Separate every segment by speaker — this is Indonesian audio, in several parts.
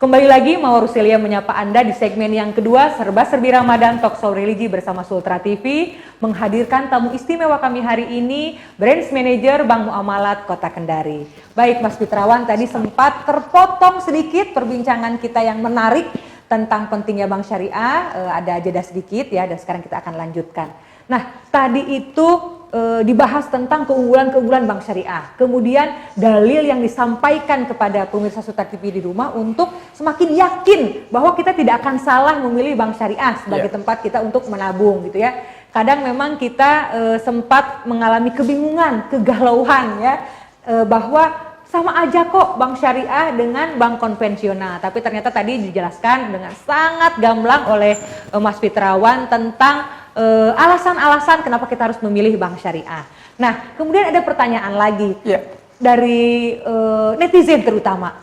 Speaker 1: Kembali lagi Mawar Rusilia menyapa Anda di segmen yang kedua Serba-Serbi Ramadan Talk Show Religi bersama Sultra TV menghadirkan tamu istimewa kami hari ini, Branch Manager Bank Muamalat Kota Kendari. Baik Mas Fitrawan, tadi sempat terpotong sedikit perbincangan kita yang menarik tentang pentingnya bank syariah, ada jeda sedikit ya, dan sekarang kita akan lanjutkan. Nah, tadi itu dibahas tentang keunggulan-keunggulan bank syariah. Kemudian dalil yang disampaikan kepada pemirsa Sultra TV di rumah untuk semakin yakin bahwa kita tidak akan salah memilih bank syariah sebagai tempat kita untuk menabung gitu ya. Kadang memang kita sempat mengalami kebingungan, kegalauan ya, bahwa sama aja kok bank syariah dengan bank konvensional. Tapi ternyata tadi dijelaskan dengan sangat gamblang oleh Mas Fitrawan tentang alasan-alasan kenapa kita harus memilih bank syariah. Nah, kemudian ada pertanyaan lagi dari netizen terutama.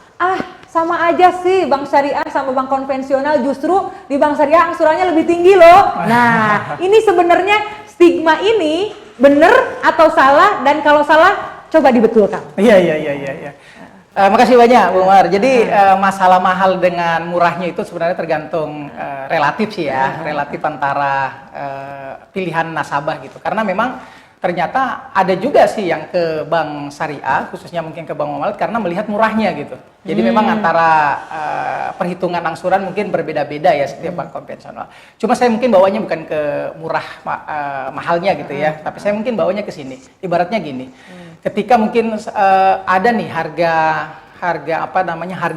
Speaker 1: Sama aja sih bank syariah sama bank konvensional, justru di bank syariah angsurannya lebih tinggi loh. Nah, ini sebenarnya stigma ini benar atau salah, dan kalau salah coba dibetulkan.
Speaker 2: Iya. Makasih banyak Bu Umar. Jadi masalah mahal dengan murahnya itu sebenarnya tergantung relatif sih ya, relatif antara pilihan nasabah gitu. Karena memang ternyata ada juga sih yang ke bank syariah, khususnya mungkin ke bank muamalat karena melihat murahnya gitu. Jadi memang antara perhitungan angsuran mungkin berbeda-beda ya setiap bank konvensional. Cuma saya mungkin bawanya bukan ke murah mahalnya gitu ya, tapi saya mungkin bawanya ke sini. Ibaratnya gini. Ketika mungkin ada nih harga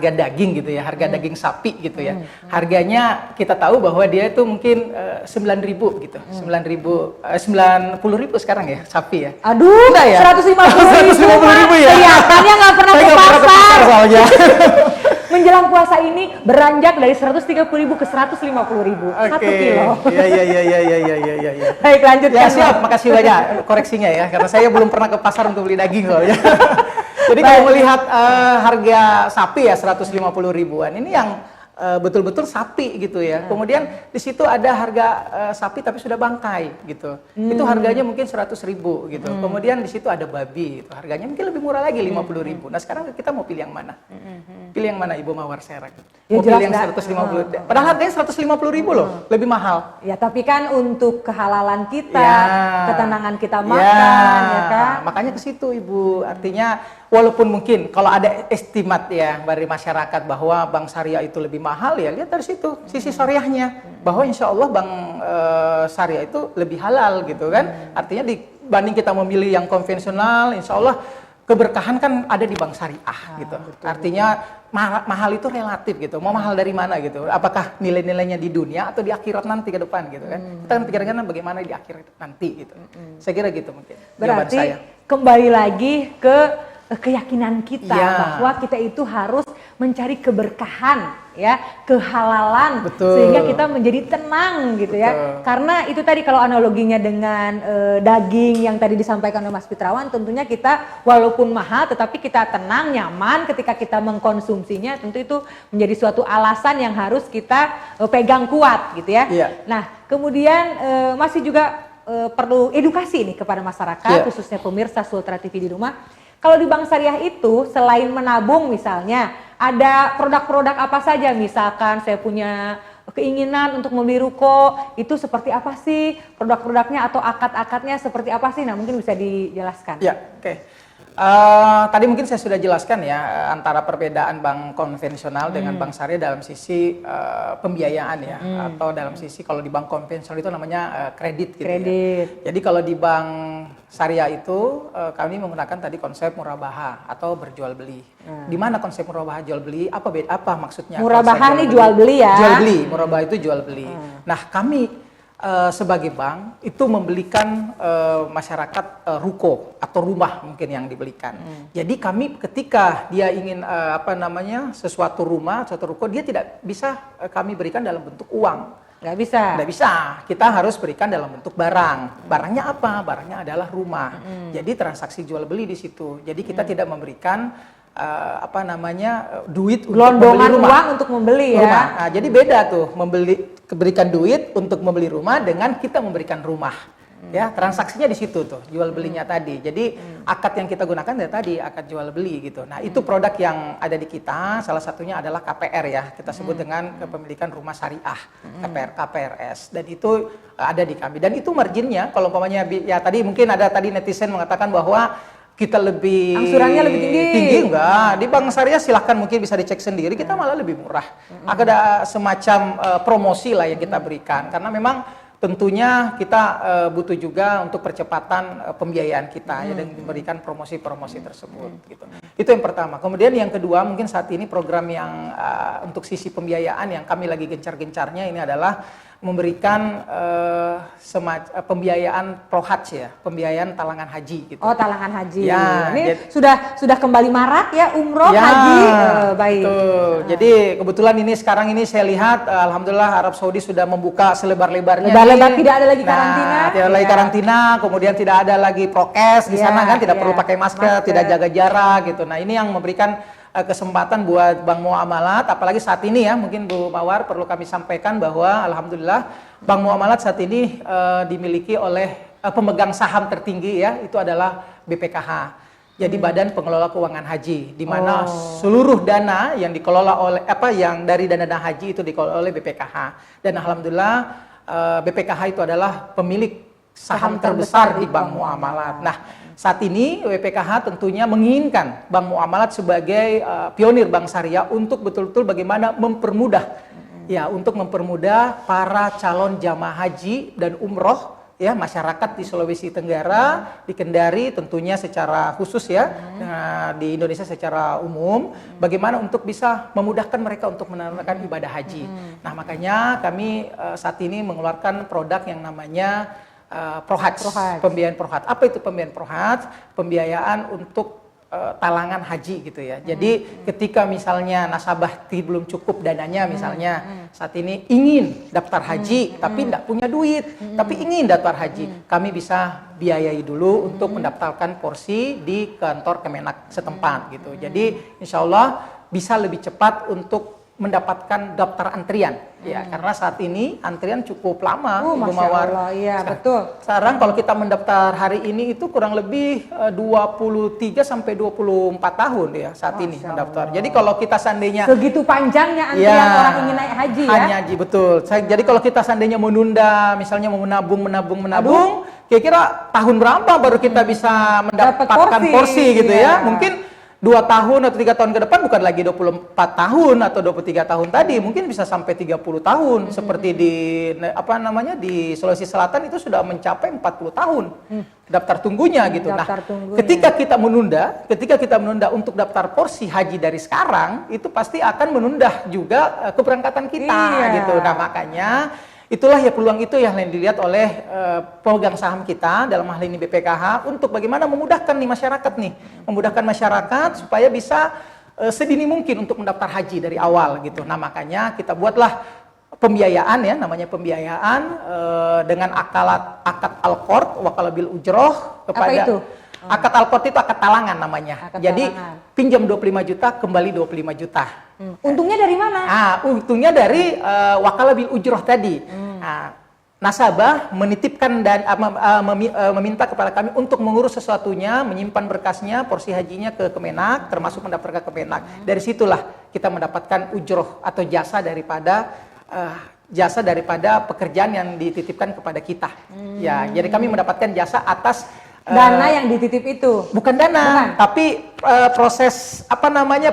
Speaker 2: daging gitu ya, harga daging sapi gitu ya. Harganya kita tahu bahwa dia itu mungkin 9.000 gitu. 90.000 sekarang ya sapi ya.
Speaker 1: Aduh, ya? 150.000 ya. Kelihatannya nggak pernah ke pasar soalnya. Menjelang puasa ini beranjak dari 130.000 ke 150.000 1 kilo.
Speaker 2: Iya.
Speaker 1: Baik, lanjut
Speaker 2: ya. Siap, makasih banyak koreksinya ya, karena saya belum pernah ke pasar untuk beli daging soalnya. Jadi kalau melihat harga sapi ya 150.000-an, ini yang betul-betul sapi gitu ya. Kemudian di situ ada harga sapi tapi sudah bangkai gitu. Itu harganya mungkin 100.000 gitu. Kemudian di situ ada babi, itu harganya mungkin lebih murah lagi 50.000. Nah, sekarang kita mau pilih yang mana? Pilih yang mana Ibu Mawar Serang?
Speaker 1: Ya,
Speaker 2: mau pilih yang 150. Padahal harganya 150.000 loh, lebih mahal.
Speaker 1: Ya, tapi kan untuk kehalalan kita, ketenangan kita makan, ya kan?
Speaker 2: Makanya ke situ Ibu. Artinya walaupun mungkin kalau ada estimat ya dari masyarakat bahwa bank syariah itu lebih mahal, ya lihat dari situ sisi syariahnya, bahwa insya Allah bank syariah itu lebih halal gitu kan. Artinya dibanding kita memilih yang konvensional, insya Allah keberkahan kan ada di bank syariah gitu.
Speaker 1: Betul,
Speaker 2: artinya mahal itu relatif gitu. Mau mahal dari mana gitu? Apakah nilai-nilainya di dunia atau di akhirat nanti ke depan gitu kan? Kita kan pikirkan bagaimana di akhirat nanti gitu. Saya kira gitu mungkin.
Speaker 1: Berarti
Speaker 2: saya
Speaker 1: kembali lagi ke keyakinan kita bahwa kita itu harus mencari keberkahan ya, kehalalan, sehingga kita menjadi tenang gitu ya. Karena itu tadi kalau analoginya dengan daging yang tadi disampaikan oleh Mas Fitrawan, tentunya kita walaupun mahal tetapi kita tenang, nyaman ketika kita mengkonsumsinya. Tentu itu menjadi suatu alasan yang harus kita pegang kuat gitu ya. Nah, kemudian masih juga perlu edukasi nih kepada masyarakat, khususnya pemirsa Sultra TV di rumah. Kalau di bank syariah itu selain menabung misalnya, ada produk-produk apa saja? Misalkan saya punya keinginan untuk membeli ruko, itu seperti apa sih produk-produknya atau akad-akadnya seperti apa sih? Nah, mungkin bisa dijelaskan.
Speaker 2: Ya, oke. Tadi mungkin saya sudah jelaskan ya antara perbedaan bank konvensional dengan bank syariah dalam sisi pembiayaan ya, atau dalam sisi kalau di bank konvensional itu namanya kredit gitu ya. Jadi kalau di bank syariah itu kami menggunakan tadi konsep murabaha atau berjual beli. Di mana konsep murabaha jual beli? Apa maksudnya?
Speaker 1: Murabaha ini jual beli ya.
Speaker 2: Jual beli, murabaha itu jual beli. Nah, kami sebagai bank itu membelikan masyarakat ruko atau rumah mungkin yang dibelikan. Jadi kami ketika dia ingin sesuatu rumah, suatu ruko, dia tidak bisa kami berikan dalam bentuk uang.
Speaker 1: Nggak bisa.
Speaker 2: Nggak bisa. Kita harus berikan dalam bentuk barang. Barangnya apa? Barangnya adalah rumah. Jadi transaksi jual beli di situ. Jadi kita tidak memberikan duit untuk membeli rumah.
Speaker 1: Uang untuk membeli ya.
Speaker 2: Rumah. Nah, jadi beda tuh berikan duit untuk membeli rumah dengan kita memberikan rumah. Ya, transaksinya di situ tuh, jual belinya tadi. Jadi akad yang kita gunakan dari tadi akad jual beli gitu. Nah, itu produk yang ada di kita. Salah satunya adalah KPR ya. Kita sebut dengan kepemilikan rumah syariah, KPR, KPRS. Dan itu ada di kami. Dan itu marginnya kalau umpamanya ya tadi mungkin ada tadi netizen mengatakan bahwa kita lebih
Speaker 1: angsurannya lebih tinggi.
Speaker 2: Enggak, di Bank Syariah silahkan mungkin bisa dicek sendiri, kita malah lebih murah. Ada semacam promosi lah yang kita berikan karena memang tentunya kita butuh juga untuk percepatan pembiayaan kita ya, dan memberikan promosi-promosi tersebut gitu. Itu yang pertama. Kemudian yang kedua mungkin saat ini program yang untuk sisi pembiayaan yang kami lagi gencar-gencarnya ini adalah memberikan pembiayaan ProHaj ya, pembiayaan talangan haji gitu.
Speaker 1: Oh, talangan haji.
Speaker 2: Ya,
Speaker 1: ini sudah kembali marak ya umroh
Speaker 2: ya,
Speaker 1: haji. Baik.
Speaker 2: Betul. Jadi kebetulan ini sekarang ini saya lihat alhamdulillah Arab Saudi sudah membuka selebar-lebarnya.
Speaker 1: Lebar-lebar, tidak ada lagi karantina.
Speaker 2: Tidak ada lagi karantina, kemudian tidak ada lagi prokes di sana kan, tidak perlu pakai masker, tidak jaga jarak gitu. Nah, ini yang memberikan kesempatan buat Bank Muamalat, apalagi saat ini ya, mungkin Bu Mawar perlu kami sampaikan bahwa alhamdulillah Bank Muamalat saat ini dimiliki oleh pemegang saham tertinggi ya, itu adalah BPKH. Jadi Badan Pengelola Keuangan Haji, di mana seluruh dana yang dikelola oleh yang dari dana haji itu dikelola oleh BPKH. Dan alhamdulillah BPKH itu adalah pemilik saham terbesar di Bank Muamalat. Nah, saat ini BPKH tentunya menginginkan Bank Muamalat sebagai pionir bank syariah untuk betul-betul bagaimana mempermudah untuk mempermudah para calon jamaah haji dan umroh ya, masyarakat di Sulawesi Tenggara, di Kendari tentunya secara khusus ya, di Indonesia secara umum, bagaimana untuk bisa memudahkan mereka untuk menunaikan ibadah haji. Nah, makanya kami saat ini mengeluarkan produk yang namanya ProHaj, pembiayaan ProHaj. Apa itu pembiayaan ProHaj? Pembiayaan untuk talangan haji gitu ya. Jadi ketika misalnya nasabah belum cukup dananya misalnya saat ini ingin daftar haji tapi tidak punya duit, tapi ingin daftar haji, kami bisa biayai dulu untuk mendaftarkan porsi di kantor Kemenak setempat gitu. Jadi insya Allah bisa lebih cepat untuk mendapatkan daftar antrian ya, karena saat ini antrian cukup lama Bu Mawar.
Speaker 1: Iya, betul.
Speaker 2: Sekarang kalau kita mendaftar hari ini itu kurang lebih 23 sampai 24 tahun ya saat ini mendaftar. Jadi kalau kita seandainya
Speaker 1: segitu panjangnya antrian orang ingin naik haji ya.
Speaker 2: Hanya haji, betul. Jadi kalau kita seandainya menunda, misalnya mau menabung, kira-kira tahun berapa baru kita bisa mendapatkan porsi gitu ya. Mungkin 2 tahun atau 3 tahun ke depan bukan lagi 24 tahun atau 23 tahun tadi, mungkin bisa sampai 30 tahun seperti di di Sulawesi Selatan itu sudah mencapai 40 tahun daftar tunggunya gitu. Ketika kita menunda untuk daftar porsi haji dari sekarang, itu pasti akan menunda juga keberangkatan kita gitu. Nah, makanya itulah ya peluang itu yang dilihat oleh pemegang saham kita, dalam hal ini BPKH, untuk bagaimana memudahkan memudahkan masyarakat supaya bisa sedini mungkin untuk mendaftar haji dari awal gitu. Nah, makanya kita buatlah pembiayaan ya, namanya pembiayaan dengan akad al-qard wakalabil ujroh kepada.
Speaker 1: Apa itu?
Speaker 2: Akad al-qard itu akad talangan namanya. Jadi pinjam 25 juta kembali 25 juta.
Speaker 1: Untungnya dari mana?
Speaker 2: Untungnya dari wakalabil ujroh tadi. Nasabah menitipkan dan meminta kepada kami untuk mengurus sesuatunya, menyimpan berkasnya, porsi hajinya ke Kemenak, termasuk mendaftarkan ke Kemenak. Dari situlah kita mendapatkan ujroh atau jasa daripada pekerjaan yang dititipkan kepada kita. Ya, jadi kami mendapatkan jasa atas
Speaker 1: dana yang dititip itu.
Speaker 2: Bukan dana, tapi proses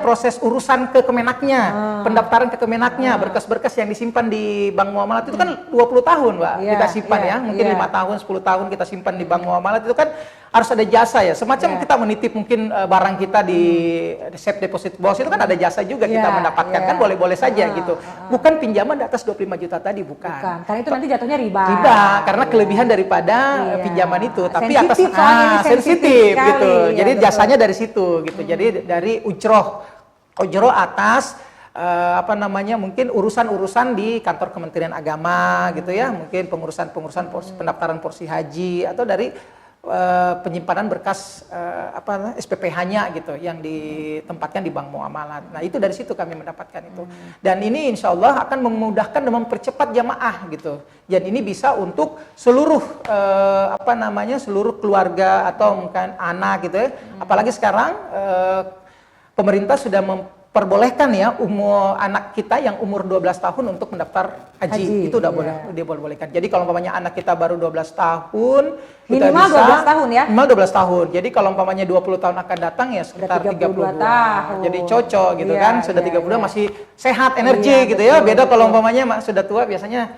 Speaker 2: proses urusan ke Kemenaknya, pendaftaran ke Kemenaknya, berkas-berkas yang disimpan di Bank Muamalat itu kan 20 tahun, Mbak. Kita simpan mungkin 5 tahun, 10 tahun kita simpan di Bank Muamalat itu kan harus ada jasa ya. Semacam kita menitip mungkin barang kita di safe deposit box itu kan ada jasa juga kita mendapatkan kan boleh-boleh saja gitu. Bukan pinjaman di atas 25 juta tadi, bukan.
Speaker 1: Karena itu nanti jatuhnya riba.
Speaker 2: Karena kelebihan daripada pinjaman itu, tapi atas sensitif gitu. Jadi jasanya dari situ gitu. Jadi dari ujroh atas mungkin urusan-urusan di kantor Kementerian Agama gitu ya, mungkin pengurusan pendaftaran porsi haji, atau dari penyimpanan berkas SPPH-nya gitu yang ditempatkan di bank muamalat. Nah itu dari situ kami mendapatkan itu. Dan ini insya Allah akan memudahkan dan mempercepat jamaah gitu. Dan ini bisa untuk seluruh seluruh keluarga atau mungkin anak gitu ya. Apalagi sekarang pemerintah sudah memperbolehkan ya anak kita yang umur 12 tahun untuk mendaftar haji. Itu udah boleh dibolehkan. Jadi kalau umpamanya anak kita baru 12 tahun
Speaker 1: minimal
Speaker 2: kita bisa,
Speaker 1: 12 tahun ya.
Speaker 2: Minimal 12 tahun. Jadi kalau umpamanya 20 tahun akan datang ya sekitar 32
Speaker 1: tahun.
Speaker 2: Jadi cocok gitu kan. Sudah 32 masih sehat, energi gitu ya. Beda kalau umpamanya sudah tua biasanya.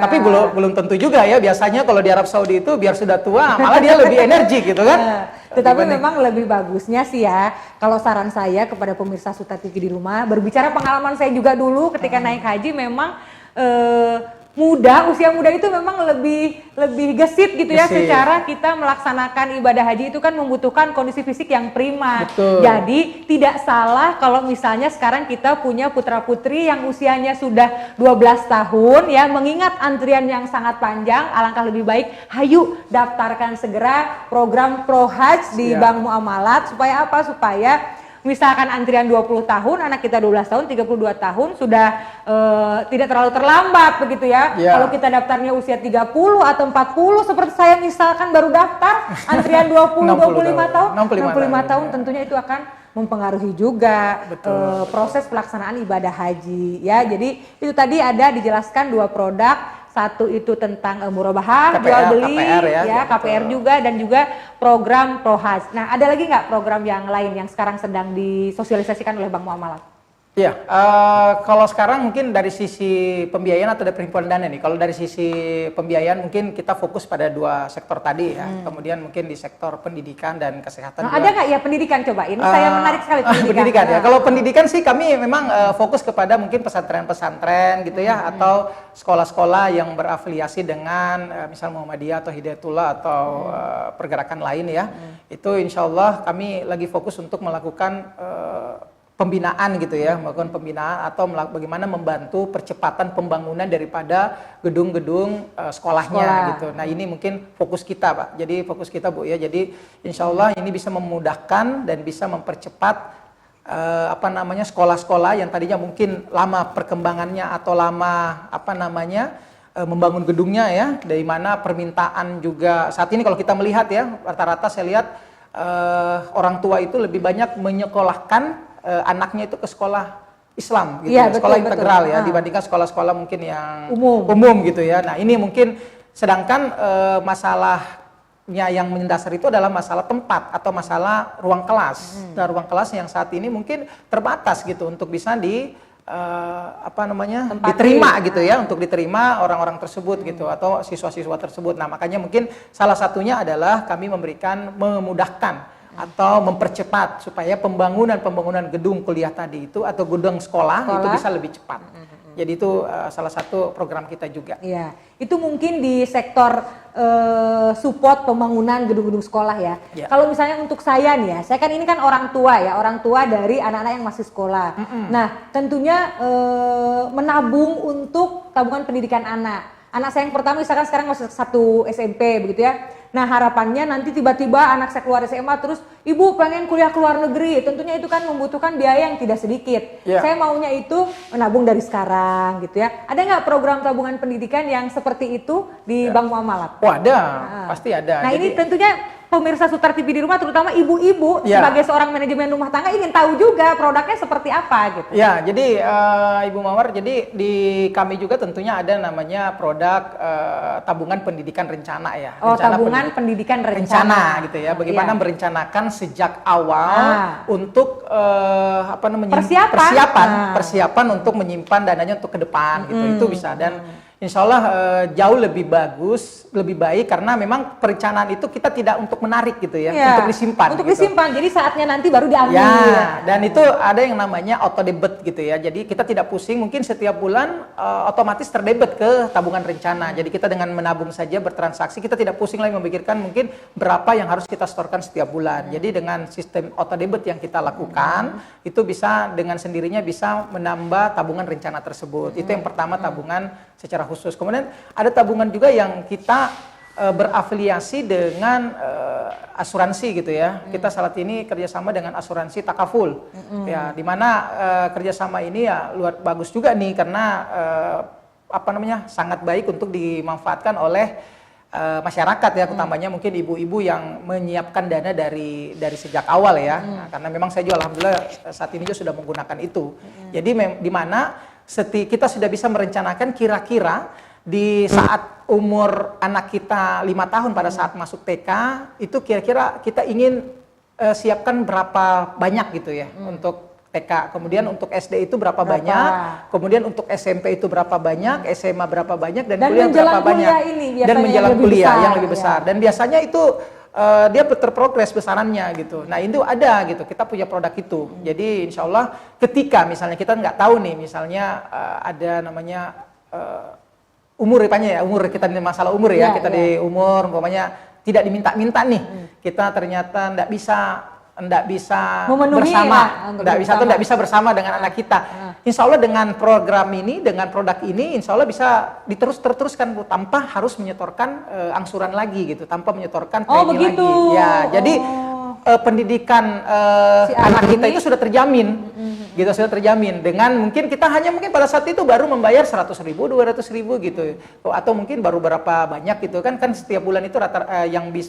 Speaker 2: Tapi belum tentu juga ya. Biasanya kalau di Arab Saudi itu biar sudah tua malah dia lebih energi gitu kan.
Speaker 1: Tetapi memang lebih bagusnya sih ya, kalau saran saya kepada pemirsa Sutra TV di rumah, berbicara pengalaman saya juga dulu ketika naik haji memang usia muda itu memang lebih gesit gitu ya, secara kita melaksanakan ibadah haji itu kan membutuhkan kondisi fisik yang prima.
Speaker 2: Betul.
Speaker 1: Jadi tidak salah kalau misalnya sekarang kita punya putra-putri yang usianya sudah 12 tahun ya, mengingat antrian yang sangat panjang, alangkah lebih baik hayu daftarkan segera program Pro Hajj di Bank Muamalat. Supaya apa? Supaya misalkan antrian 20 tahun, anak kita 12 tahun, 32 tahun, sudah tidak terlalu terlambat begitu ya. Kalau kita daftarnya usia 30 atau 40, seperti saya misalkan baru daftar, antrian 25 tahun, 65 tahun, tentunya itu akan mempengaruhi juga proses pelaksanaan ibadah haji ya. Jadi itu tadi ada dijelaskan 2 produk. Satu itu tentang murabahah, jual beli, KPR juga, dan juga program Pro Hajj. Nah, ada lagi nggak program yang lain yang sekarang sedang disosialisasikan oleh Bank Muamalat?
Speaker 2: Iya, kalau sekarang mungkin dari sisi pembiayaan atau dari perhimpunan dana nih. Kalau dari sisi pembiayaan mungkin kita fokus pada 2 sektor tadi ya. Kemudian mungkin di sektor pendidikan dan kesehatan.
Speaker 1: Nah, ada nggak ya pendidikan coba? Ini saya menarik sekali pendidikan.
Speaker 2: Ya. Kalau pendidikan sih kami memang fokus kepada mungkin pesantren-pesantren gitu ya, atau sekolah-sekolah yang berafiliasi dengan misal Muhammadiyah atau Hidayatullah atau pergerakan lain ya. Itu insya Allah kami lagi fokus untuk melakukan pembinaan gitu ya, melakukan pembinaan atau bagaimana membantu percepatan pembangunan daripada gedung-gedung sekolahnya gitu. Nah ini mungkin fokus kita Pak, jadi fokus kita Bu ya, jadi insya Allah ini bisa memudahkan dan bisa mempercepat sekolah-sekolah yang tadinya mungkin lama perkembangannya atau lama membangun gedungnya ya, dari mana permintaan juga saat ini kalau kita melihat ya, rata-rata saya lihat orang tua itu lebih banyak menyekolahkan anaknya itu ke sekolah Islam gitu ya, sekolah integral ya, dibandingkan sekolah-sekolah mungkin yang umum gitu ya. Nah ini mungkin sedangkan masalahnya yang mendasar itu adalah masalah tempat atau masalah ruang kelas. Nah ruang kelas yang saat ini mungkin terbatas gitu untuk bisa diterima gitu ya, untuk diterima orang-orang tersebut gitu atau siswa-siswa tersebut. Nah makanya mungkin salah satunya adalah kami memudahkan atau mempercepat supaya pembangunan gedung kuliah tadi itu atau gedung sekolah itu bisa lebih cepat. Jadi itu salah satu program kita juga. Iya,
Speaker 1: itu mungkin di sektor support pembangunan gedung-gedung sekolah ya. Kalau misalnya untuk saya nih ya, saya kan ini kan orang tua dari anak-anak yang masih sekolah. Nah, tentunya menabung untuk tabungan pendidikan anak. Anak saya yang pertama misalkan sekarang masih 1 SMP begitu ya. Nah harapannya nanti tiba-tiba anak saya keluar SMA terus ibu pengen kuliah ke luar negeri, tentunya itu kan membutuhkan biaya yang tidak sedikit. Saya maunya itu menabung dari sekarang gitu ya. Ada nggak program tabungan pendidikan yang seperti itu di Bank Muamalat?
Speaker 2: Oh ada, pasti ada.
Speaker 1: Nah ini tentunya pemirsa Sutra TV di rumah, terutama ibu-ibu sebagai seorang manajemen rumah tangga ingin tahu juga produknya seperti apa gitu.
Speaker 2: Ya, jadi Ibu Mawar, jadi di kami juga tentunya ada namanya produk tabungan pendidikan rencana ya.
Speaker 1: Tabungan pendidikan rencana
Speaker 2: gitu ya. Bagaimana merencanakan sejak awal untuk persiapan untuk menyimpan dananya untuk ke depan gitu. Itu bisa dan insya Allah jauh lebih bagus, lebih baik karena memang perencanaan itu kita tidak untuk menarik gitu ya, untuk disimpan.
Speaker 1: Untuk disimpan, jadi saatnya nanti baru diambil.
Speaker 2: Dan itu ada yang namanya auto debit gitu ya, jadi kita tidak pusing, mungkin setiap bulan otomatis terdebit ke tabungan rencana. Jadi kita dengan menabung saja bertransaksi, kita tidak pusing lagi memikirkan mungkin berapa yang harus kita setorkan setiap bulan. Jadi dengan sistem auto debit yang kita lakukan, itu bisa dengan sendirinya bisa menambah tabungan rencana tersebut. Itu yang pertama tabungan secara khusus. Kemudian ada tabungan juga yang kita berafiliasi dengan asuransi gitu ya. Kita saat ini kerjasama dengan asuransi Takaful, ya, di mana kerjasama ini ya bagus juga nih karena apa namanya sangat baik untuk dimanfaatkan oleh masyarakat ya, utamanya mungkin ibu-ibu yang menyiapkan dana dari sejak awal ya. Nah, karena memang saya juga alhamdulillah saat ini juga sudah menggunakan itu. Jadi di mana kita sudah bisa merencanakan kira-kira di saat umur anak kita 5 tahun pada saat masuk TK itu kira-kira kita ingin siapkan berapa banyak gitu ya untuk TK, kemudian untuk SD itu berapa banyak, kemudian untuk SMP itu berapa banyak, SMA berapa banyak, dan kuliah berapa banyak, dan menjelang kuliah yang lebih besar. Dan biasanya itu dia terprogres besarannya gitu. Nah itu ada gitu, kita punya produk itu. Jadi insya Allah ketika misalnya kita nggak tahu nih, misalnya ada namanya umur ya, umur kita ini masalah umur ya, kita di umur umpamanya tidak diminta-minta nih, kita ternyata nggak bisa bersama, nggak bisa bersama dengan anak kita. Insya Allah dengan program ini, dengan produk ini, insya Allah bisa diteruskan Bu, tanpa harus menyetorkan angsuran lagi gitu, tanpa menyetorkan premi lagi. Ya, jadi pendidikan anak kita itu sudah terjamin, gitu, sudah terjamin. Dengan mungkin kita hanya mungkin pada saat itu baru membayar 100.000, 200.000 gitu, atau mungkin baru berapa banyak gitu kan setiap bulan itu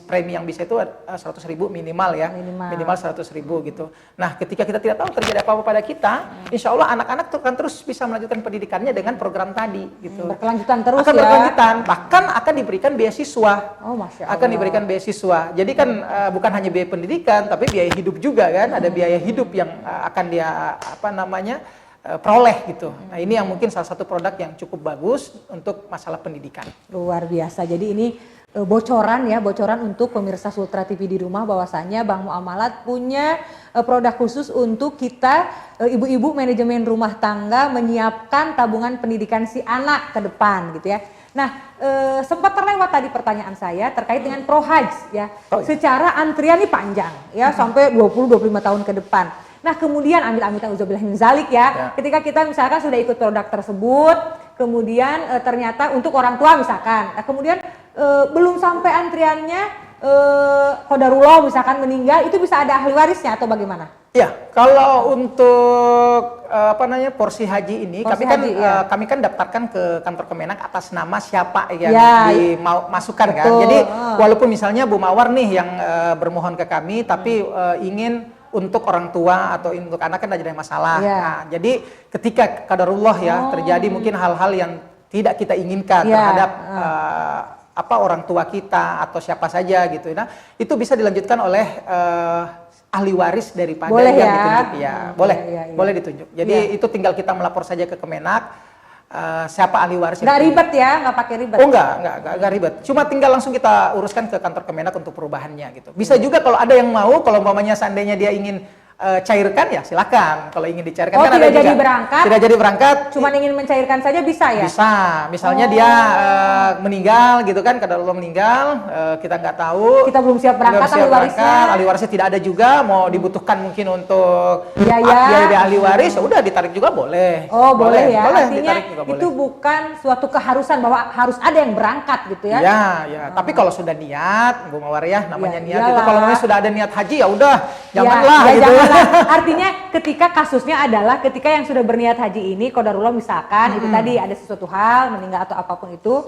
Speaker 2: premi yang bisa itu 100.000 minimal ya, minimal 100.000 gitu. Nah ketika kita tidak tahu terjadi apa-apa pada kita, insya Allah anak-anak akan terus bisa melanjutkan pendidikannya dengan program tadi gitu.
Speaker 1: Berkelanjutan terus
Speaker 2: akan
Speaker 1: ya.
Speaker 2: Berkelanjutan, bahkan akan diberikan beasiswa.
Speaker 1: Oh, Masya Allah.
Speaker 2: Akan diberikan beasiswa. Jadi kan bukan hanya biaya pendidikan, tapi biaya hidup juga kan. Ada biaya hidup yang akan dia peroleh gitu. Nah ini yang mungkin salah satu produk yang cukup bagus untuk masalah pendidikan.
Speaker 1: Luar biasa. Jadi ini bocoran untuk pemirsa Sultra TV di rumah bahwasanya Bank Muamalat punya produk khusus untuk kita ibu-ibu manajemen rumah tangga menyiapkan tabungan pendidikan si anak ke depan gitu ya. Nah, sempat terlewat tadi pertanyaan saya terkait dengan ProHaj ya. Secara antrian ini panjang ya, sampai 20-25 tahun ke depan. Nah, kemudian amit-amit auzubillah min zalik ya, ketika kita misalkan sudah ikut produk tersebut, kemudian ternyata untuk orang tua misalkan, nah, kemudian belum sampai antriannya, qadarullah misalkan meninggal, itu bisa ada ahli warisnya atau bagaimana?
Speaker 2: Ya, kalau untuk porsi haji ini, kami kan daftarkan ke kantor Kemenak atas nama siapa yang dimasukkan kan. Jadi walaupun misalnya Bu Mawar nih yang bermohon ke kami, tapi ingin untuk orang tua atau untuk anak kan tidak ada masalah. Nah, jadi ketika qadarullah ya terjadi mungkin hal-hal yang tidak kita inginkan terhadap orang tua kita atau siapa saja gitu. Nah, itu bisa dilanjutkan oleh ahli waris daripada yang ditunjuk ya. Boleh ditunjuk. Jadi itu tinggal kita melapor saja ke Kemenak. Siapa ahli waris?
Speaker 1: Nggak ribet ya, nggak pakai ribet.
Speaker 2: Oh nggak ribet. Cuma tinggal langsung kita uruskan ke kantor Kemenak untuk perubahannya gitu. Bisa juga kalau ada yang mau, kalau umpamanya seandainya dia ingin cairkan ya silakan. Kalau ingin dicairkan kan
Speaker 1: tidak jadi berangkat.
Speaker 2: Tidak jadi berangkat.
Speaker 1: Cuman ingin mencairkan saja bisa ya?
Speaker 2: Bisa. Misalnya dia meninggal gitu kan, qadarullah meninggal, kita nggak tahu.
Speaker 1: Kita belum siap berangkat,
Speaker 2: ahli warisnya tidak ada juga, mau dibutuhkan mungkin untuk biaya ahli waris, udah ditarik juga boleh.
Speaker 1: Oh boleh ya.
Speaker 2: Boleh,
Speaker 1: artinya itu bukan suatu keharusan bahwa harus ada yang berangkat gitu ya?
Speaker 2: Ya. Tapi kalau sudah niat, Bu Mawar ya, namanya niat itu kalau namanya sudah ada niat haji ya udah, janganlah gitu.
Speaker 1: Artinya ketika kasusnya adalah ketika yang sudah berniat haji ini qadarullah misalkan itu tadi ada sesuatu hal meninggal atau apapun itu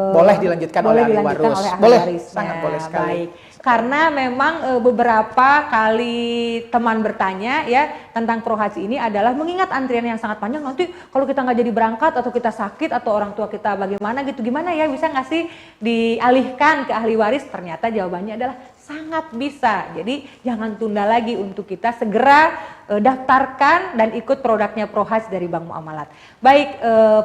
Speaker 2: boleh dilanjutkan oleh ahli waris. Boleh, sangat boleh sekali.
Speaker 1: Baik. Karena memang beberapa kali teman bertanya ya tentang ProHaj ini adalah mengingat antrian yang sangat panjang, nanti kalau kita nggak jadi berangkat atau kita sakit atau orang tua kita bagaimana gitu, gimana ya bisa nggak sih dialihkan ke ahli waris? Ternyata jawabannya adalah sangat bisa. Jadi jangan tunda lagi untuk kita segera daftarkan dan ikut produknya ProHaj dari Bank Muamalat. Baik,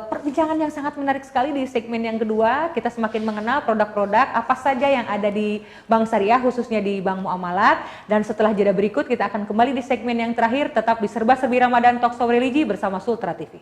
Speaker 1: perbincangan yang sangat menarik sekali di segmen yang kedua. Kita semakin mengenal produk-produk apa saja yang ada di Bank Syariah khususnya di Bank Muamalat. Dan setelah jeda berikut kita akan kembali di segmen yang terakhir, tetap di Serba Serbi Ramadan Talkshow Religi bersama Sultra TV.